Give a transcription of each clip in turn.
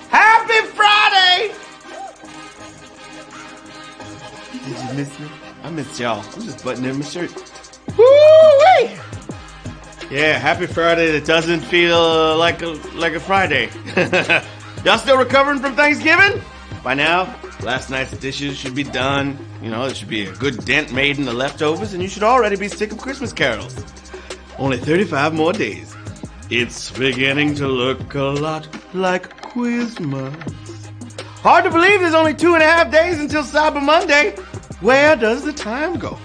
Happy Friday! Did you miss me? I missed y'all. I'm just buttoning my shirt. Woo-wee! Yeah, happy Friday that doesn't feel like a Friday. Y'all still recovering from Thanksgiving? By now, last night's dishes should be done. You know, there should be a good dent made in the leftovers, and you should already be sick of Christmas carols. Only 35 more days. It's beginning to look a lot like Quizmas. Hard to believe there's only 2.5 days until Cyber Monday. Where does the time go?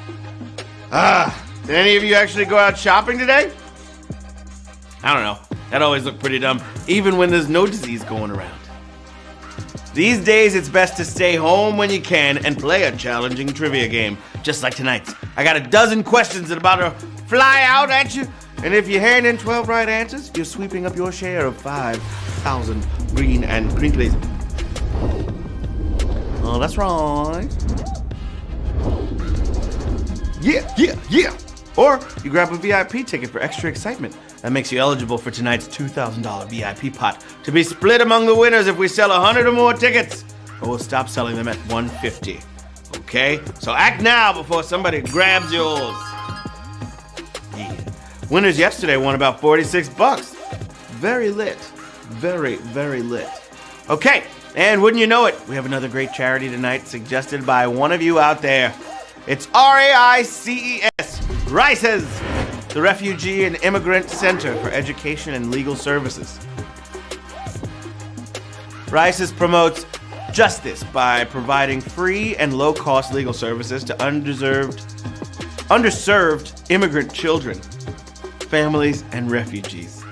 Did any of you actually go out shopping today? I don't know. That always looked pretty dumb, even when there's no disease going around. These days, it's best to stay home when you can and play a challenging trivia game, just like tonight's. I got a dozen questions that are about to fly out at you, and if you hand in 12 right answers, you're sweeping up your share of 5,000 green and crinklies. Oh, that's right. Yeah. Or you grab a VIP ticket for extra excitement. That makes you eligible for tonight's $2,000 VIP pot to be split among the winners if we sell 100 or more tickets. Or we'll stop selling them at $150. Okay? So act now before somebody grabs yours. Yeah. Winners yesterday won about $46. Very lit. Very, very lit. Okay, and wouldn't you know it, we have another great charity tonight suggested by one of you out there. It's RAICES, RICES, the Refugee and Immigrant Center for Education and Legal Services. RICES promotes justice by providing free and low-cost legal services to underserved immigrant children, families, and refugees,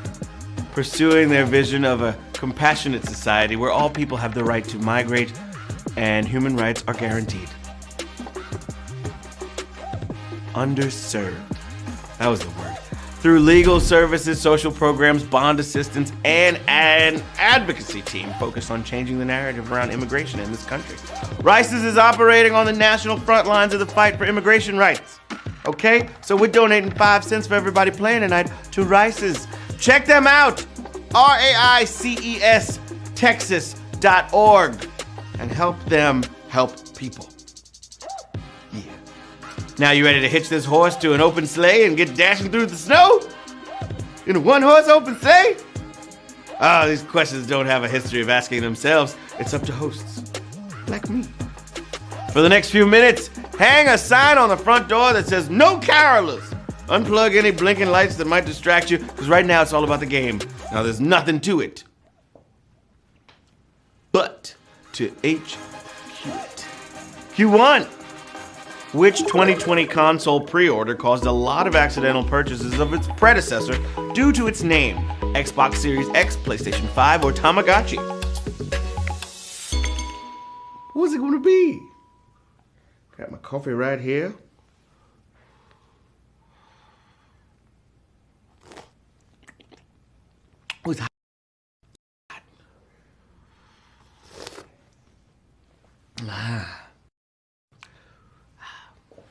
pursuing their vision of a compassionate society where all people have the right to migrate and human rights are guaranteed. Underserved. That was the word. Through legal services, social programs, bond assistance, and an advocacy team focused on changing the narrative around immigration in this country. RICES is operating on the national front lines of the fight for immigration rights. Okay? So we're donating 5 cents for everybody playing tonight to RICES. Check them out. RAICES Texas.org. And help them help people. Yeah. Now you ready to hitch this horse to an open sleigh and get dashing through the snow? In a one-horse open sleigh? Ah, these questions don't have a history of asking themselves. It's up to hosts, like me. For the next few minutes, hang a sign on the front door that says, "No carolers." Unplug any blinking lights that might distract you, because right now it's all about the game. Now there's nothing to it but to HQ it. Q1. Which 2020 console pre-order caused a lot of accidental purchases of its predecessor due to its name? Xbox Series X, PlayStation 5, or Tamagotchi? What's it gonna be? Got my coffee right here. Oh, it's hot.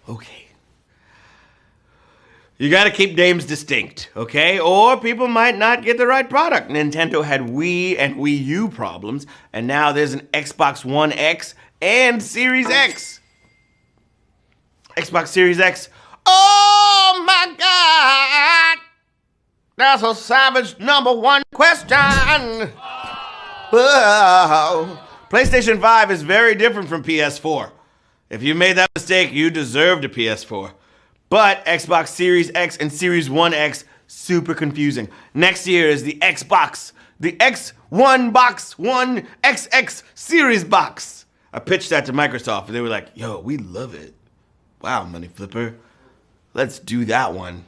Okay. You gotta keep names distinct, okay? Or people might not get the right product. Nintendo had Wii and Wii U problems, and now there's an Xbox One X and Series X. Xbox Series X. Oh my God! That's a savage #1 question. Whoa. PlayStation 5 is very different from PS4. If you made that mistake, you deserved a PS4. But Xbox Series X and Series 1X, super confusing. Next year is the Xbox, the X1 Box, 1 XX Series Box. I pitched that to Microsoft and they were like, yo, we love it. Wow, money flipper. Let's do that one.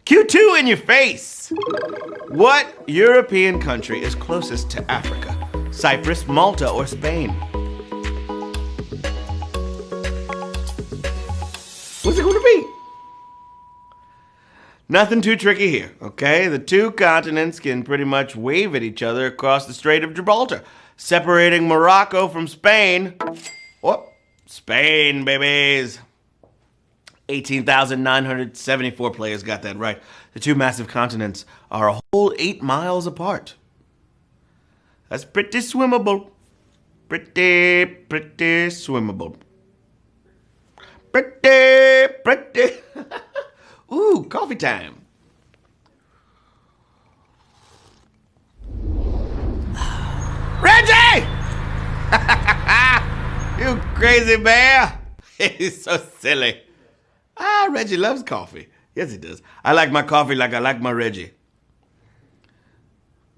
Q2 in your face. What European country is closest to Africa? Cyprus, Malta, or Spain? What's it going to be? Nothing too tricky here, okay? The two continents can pretty much wave at each other across the Strait of Gibraltar, separating Morocco from Spain. Oh, Spain, babies. 18,974 players got that right. The two massive continents are a whole 8 miles apart. That's pretty swimmable. Pretty swimmable. Pretty. Ooh, coffee time. Reggie! You crazy bear. He's so silly. Reggie loves coffee. Yes, he does. I like my coffee like I like my Reggie.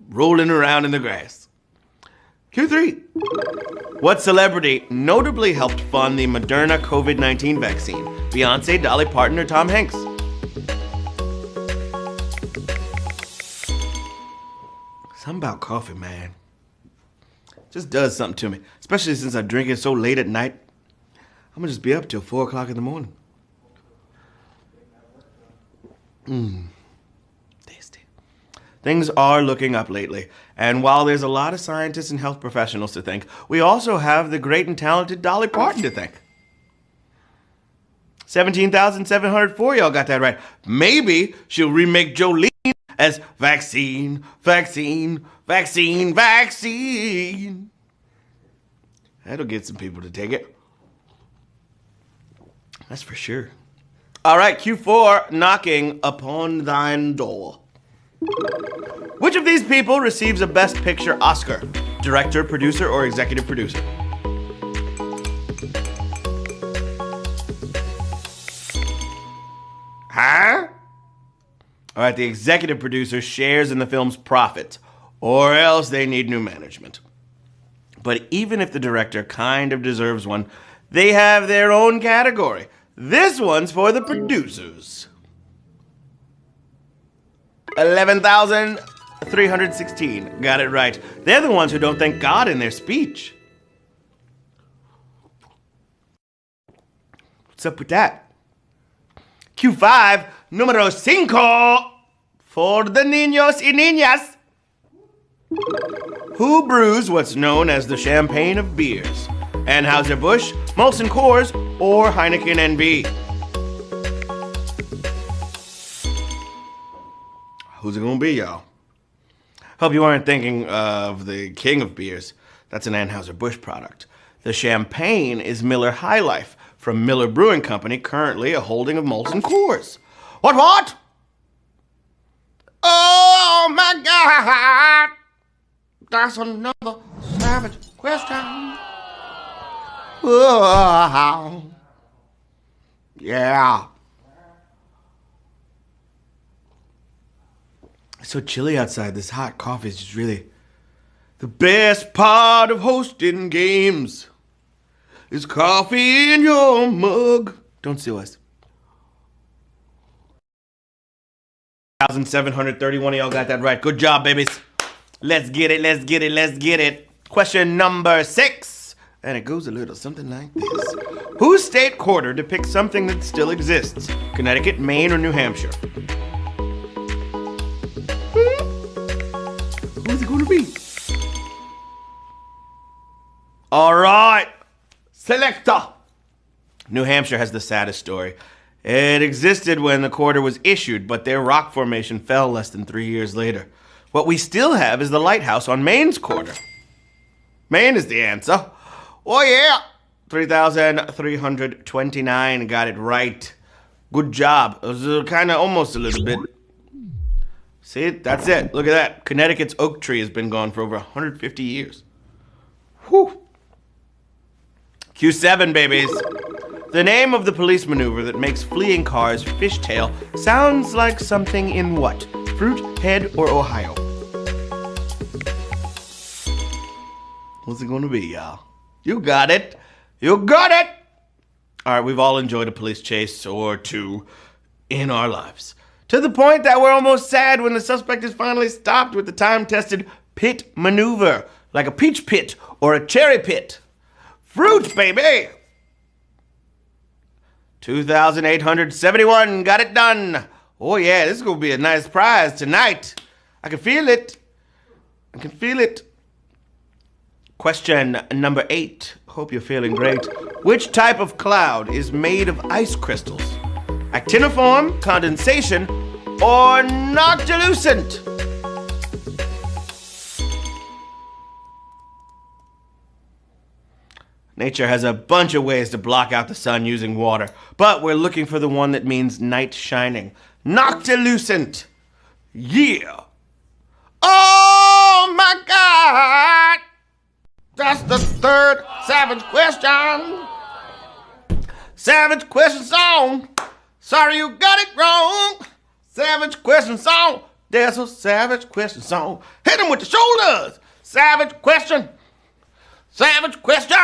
Rolling around in the grass. Q3. What celebrity notably helped fund the Moderna COVID-19 vaccine? Beyonce, Dolly Parton, or Tom Hanks? Something about coffee, man. Just does something to me. Especially since I drink it so late at night. I'm gonna just be up till 4 o'clock in the morning. Tasty. Things are looking up lately, and while there's a lot of scientists and health professionals to thank, we also have the great and talented Dolly Parton to thank. 17,704 y'all got that right. Maybe she'll remake Jolene as vaccine. That'll get some people to take it. That's for sure. All right, Q4, knocking upon thine door. Which of these people receives a Best Picture Oscar? Director, producer, or executive producer? Huh? All right, the executive producer shares in the film's profits, or else they need new management. But even if the director kind of deserves one, they have their own category. This one's for the producers. 11,316. Got it right. They're the ones who don't thank God in their speech. What's up with that? Q5, número 5, for the niños y niñas. Who brews what's known as the champagne of beers? Anheuser-Busch, Molson Coors, or Heineken NB? Who's it gonna be, y'all? Hope you aren't thinking of the king of beers. That's an Anheuser-Busch product. The champagne is Miller High Life from Miller Brewing Company, currently a holding of Molson Coors. What? Oh my God! That's another savage question. Oh, yeah. It's so chilly outside. This hot coffee is just really the best part of hosting games. Is coffee in your mug. Don't sue us. 1,731 of y'all got that right. Good job, babies. Let's get it. Question number 6. And it goes a little something like this. Whose state quarter depicts something that still exists? Connecticut, Maine, or New Hampshire? Who's it going to be? All right. Selector. New Hampshire has the saddest story. It existed when the quarter was issued, but their rock formation fell less than 3 years later. What we still have is the lighthouse on Maine's quarter. Maine is the answer. Oh yeah! 3,329 got it right. Good job. It was kind of almost a little bit. See, that's it. Look at that. Connecticut's oak tree has been gone for over 150 years. Whew. Q7, babies. The name of the police maneuver that makes fleeing cars fishtail sounds like something in what? Fruit, Head, or Ohio? What's it going to be, y'all? You got it. You got it. All right, we've all enjoyed a police chase or two in our lives. To the point that we're almost sad when the suspect is finally stopped with the time-tested pit maneuver, like a peach pit or a cherry pit. Fruit, baby! 2,871 got it done. Oh yeah, this is going to be a nice prize tonight. I can feel it. I can feel it. Question number 8. Hope you're feeling great. Which type of cloud is made of ice crystals? Actiniform, condensation, or noctilucent? Nature has a bunch of ways to block out the sun using water, but we're looking for the one that means night shining. Noctilucent! Yeah! Oh my God! That's the third Savage question. Savage question song. Sorry you got it wrong. Savage question song. There's a savage question song. Hit him with the shoulders. Savage question. Savage question.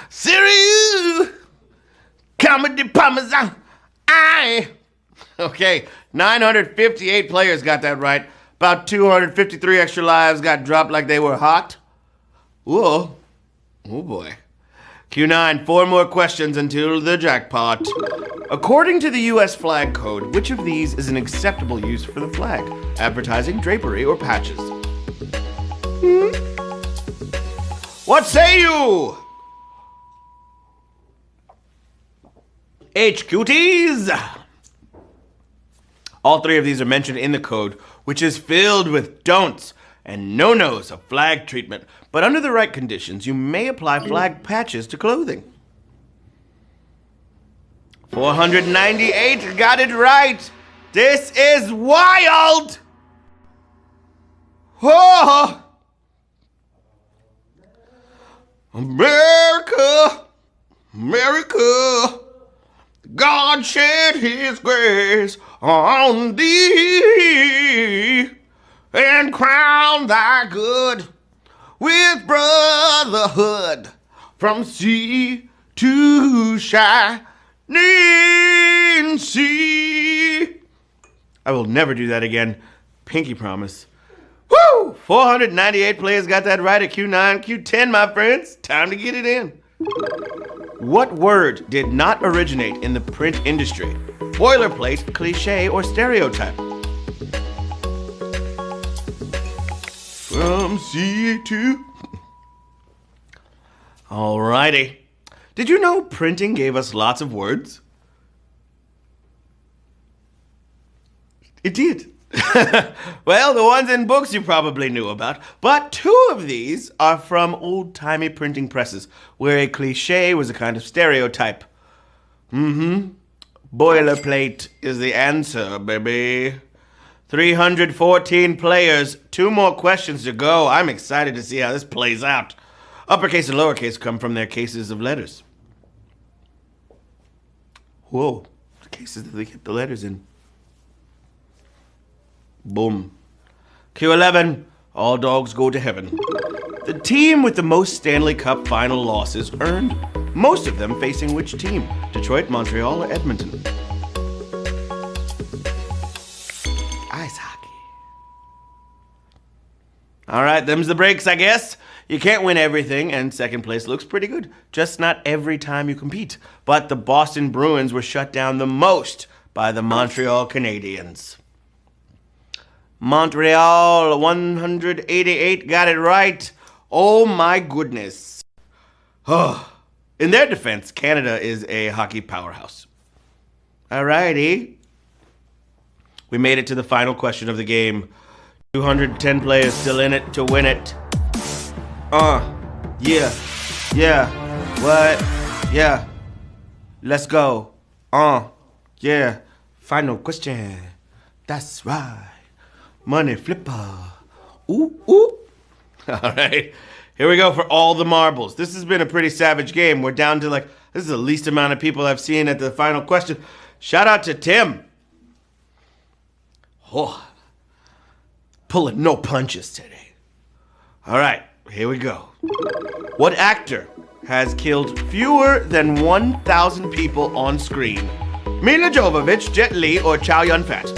Serious comedy parmesan. Okay, 958 players got that right. About 253 extra lives got dropped like they were hot. Whoa. Oh boy. Q9, 4 more questions until the jackpot. According to the US flag code, which of these is an acceptable use for the flag? Advertising, drapery, or patches? What say you? HQTs! All 3 of these are mentioned in the code, which is filled with don'ts and no-nos of flag treatment. But under the right conditions, you may apply flag patches to clothing. 498 got it right. This is wild. Oh. America, America, God shed his grace on thee and crown thy good with brotherhood from sea to shining sea. I will never do that again. Pinky promise. Woo! 498 players got that right at Q9. Q10, my friends. Time to get it in. What word did not originate in the print industry? Boilerplate, cliche, or stereotype? From sea to... Alrighty. Did you know printing gave us lots of words? It did. Well, the ones in books you probably knew about, but 2 of these are from old-timey printing presses, where a cliche was a kind of stereotype. Boilerplate is the answer, baby. 314 players, 2 more questions to go. I'm excited to see how this plays out. Uppercase and lowercase come from their cases of letters. Whoa, the cases that they kept the letters in. Boom. Q11, all dogs go to heaven. The team with the most Stanley Cup final losses earned, most of them facing which team? Detroit, Montreal, or Edmonton? Ice hockey. All right, them's the breaks, I guess. You can't win everything, and second place looks pretty good. Just not every time you compete. But the Boston Bruins were shut down the most by the Montreal Canadiens. Montreal, 188 got it right. Oh my goodness. Oh. In their defense, Canada is a hockey powerhouse. Alrighty. We made it to the final question of the game. 210 players still in it to win it. Yeah. What? Yeah. Let's go. Yeah. Final question. That's right. Money flipper. Ooh. All right. Here we go for all the marbles. This has been a pretty savage game. We're down to this is the least amount of people I've seen at the final question. Shout out to Tim. Oh, pulling no punches today. All right, here we go. What actor has killed fewer than 1,000 people on screen? Mila Jovovich, Jet Li, or Chow Yun-fat?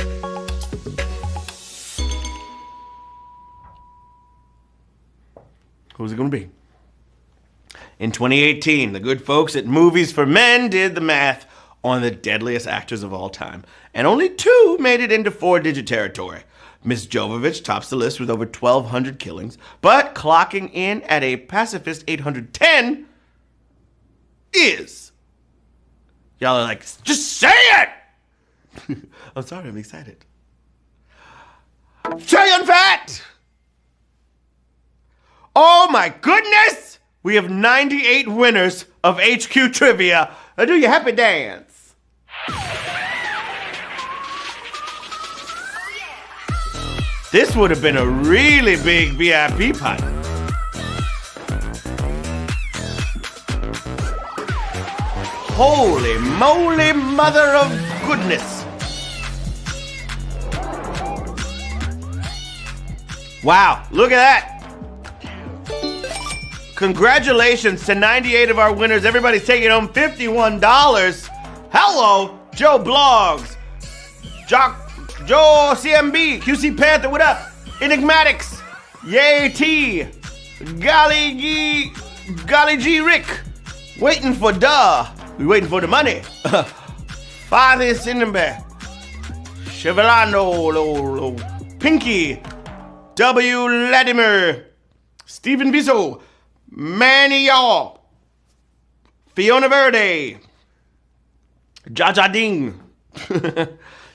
Who's it going to be? In 2018, the good folks at Movies for Men did the math on the deadliest actors of all time, and only 2 made it into 4-digit territory. Miss Jovovich tops the list with over 1,200 killings, but clocking in at a pacifist 810 is... Y'all are like, just say it! I'm sorry, I'm excited. Chow Yun-fat! Oh my goodness! We have 98 winners of HQ Trivia. Now do your happy dance. This would have been a really big VIP party. Holy moly, mother of goodness. Wow, look at that. Congratulations to 98 of our winners. Everybody's taking home $51. Hello, Joe Blogs, Joe CMB, QC Panther, what up? Enigmatics, Yay T, Golly G Rick, waiting for we waiting for the money. Father Cinnamon, Chevelano, Pinky, W. Latimer, Stephen Viso, Manny Yaw, Fiona Verde, Jaja Ding.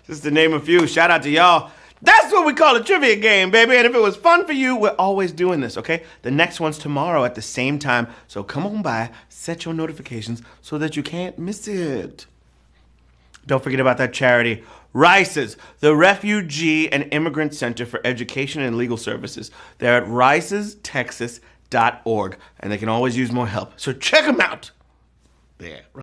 Just to name a few. Shout out to y'all. That's what we call a trivia game, baby. And if it was fun for you, we're always doing this, okay? The next one's tomorrow at the same time. So come on by, set your notifications so that you can't miss it. Don't forget about that charity, RICES, the Refugee and Immigrant Center for Education and Legal Services. They're at ricestexas.org, and they can always use more help. So check them out. There.